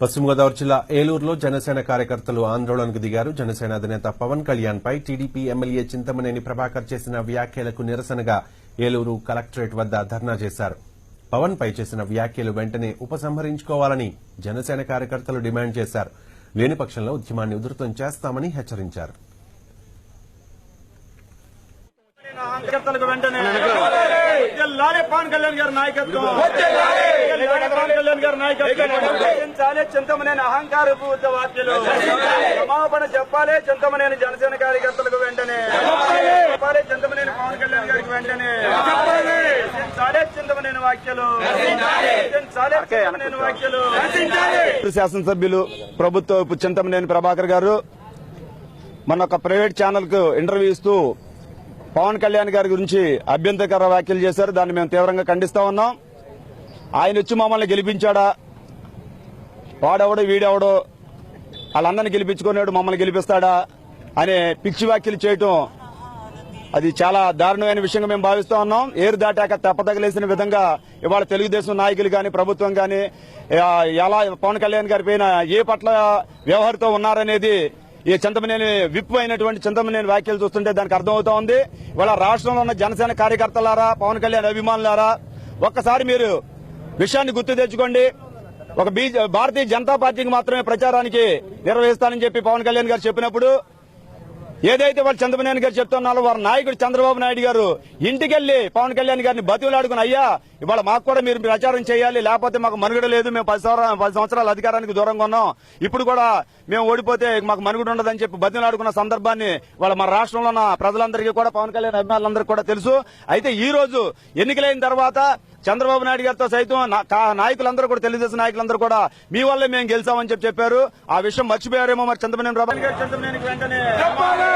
పశ్చిమ గోదావరి జిల్లా ఏలూరులో జనసేన కార్యకర్తలు ఆందోళనకు దిగారు. జనసేన అధినేత పవన్ కళ్యాణ్ పై టీడీపీ ఎమ్మెల్యే చింతమనేని ప్రభాకర్ చేసిన వ్యాఖ్యలకు నిరసనగా ఏలూరు కలెక్టరేట్ వద్ద ధర్నా చేశారు. పవన్ పై చేసిన వ్యాఖ్యలు వెంటనే ఉపసంహరించుకోవాలని జనసేన కార్యకర్తలు డిమాండ్ చేశారు. లేని పక్షంలో ఉద్యమాన్ని ఉధృతం చేస్తామని హెచ్చరించారు. చింతమనేని అహంకారపు వాక్యలు క్షమాపణ చెప్పాలి. చింతమనేని జనసేన కార్యకర్తలకు వెంటనే చెప్పాలి. చింతమనేని పవన్ కళ్యాణ్ గారికి వెంటనే చింతమనేని వ్యాఖ్యలు శాసనసభ్యులు ప్రభుత్వ చింతమనేని ప్రభాకర్ గారు మన ఒక ప్రైవేట్ ఛానల్ కు ఇంటర్వ్యూ ఇస్తూ పవన్ కళ్యాణ్ గారి గురించి అభ్యంతరకర వ్యాఖ్యలు చేశారు. దాన్ని మేము తీవ్రంగా ఖండిస్తా ఉన్నాం. ఆయన వచ్చి మమ్మల్ని గెలిపించాడా, వాడెవడో వీడెవడో వాళ్ళందరినీ గెలిపించుకున్నాడు మమ్మల్ని గెలిపిస్తాడా అనే పిచ్చి వ్యాఖ్యలు చేయటం అది చాలా దారుణమైన విషయంగా మేము భావిస్తా ఉన్నాం. ఏరు దాటాక తెప్పతగలేసిన విధంగా ఇవాళ తెలుగుదేశం నాయకులు గాని ప్రభుత్వం గాని ఎలా పవన్ కళ్యాణ్ గారి పైన ఏ పట్ల వ్యవహారంతో ఉన్నారనేది ఈ చింతమనేని విప్ అయినటువంటి చింతమనేని వ్యాఖ్యలు చూస్తుంటే దానికి అర్థమవుతా ఉంది. ఇవాళ రాష్ట్రంలో ఉన్న జనసేన కార్యకర్తలారా, పవన్ కళ్యాణ్ అభిమానులారా, ఒక్కసారి మీరు విషయాన్ని గుర్తు తెచ్చుకోండి. ఒక భారతీయ జనతా పార్టీకి మాత్రమే ప్రచారానికి నిర్వహిస్తానని చెప్పి పవన్ కళ్యాణ్ గారు చెప్పినప్పుడు ఏదైతే వాళ్ళు చింతమనేని గారు చెప్తున్నారో వారి నాయకుడు చంద్రబాబు నాయుడు గారు ఇంటికెళ్లి పవన్ కళ్యాణ్ గారిని బతిమలాడుకుని, అయ్యా ఇవాళ మాకు కూడా మీరు ప్రచారం చేయాలి, లేకపోతే మాకు మనుగడ లేదు, మేము 10 సంవత్సరాల అధికారానికి దూరంగా ఉన్నాం, ఇప్పుడు కూడా మేము ఓడిపోతే మాకు మనుగడ ఉండదని చెప్పి బతిమలాడుకున్న సందర్భాన్ని వాళ్ళ మన రాష్ట్రంలో ఉన్న ప్రజలందరికీ కూడా పవన్ కళ్యాణ్ అభిమానులందరికీ కూడా తెలుసు. అయితే ఈ రోజు ఎన్నికలైన తర్వాత చంద్రబాబు నాయుడు గారితో సైతం నాయకులందరూ కూడా, తెలుగుదేశం నాయకులందరూ కూడా మీ వల్లే మేము గెలిచామని చెప్పారు. ఆ విషయం మర్చిపోయారేమో మరి చింతమనేని ప్రభాకర్.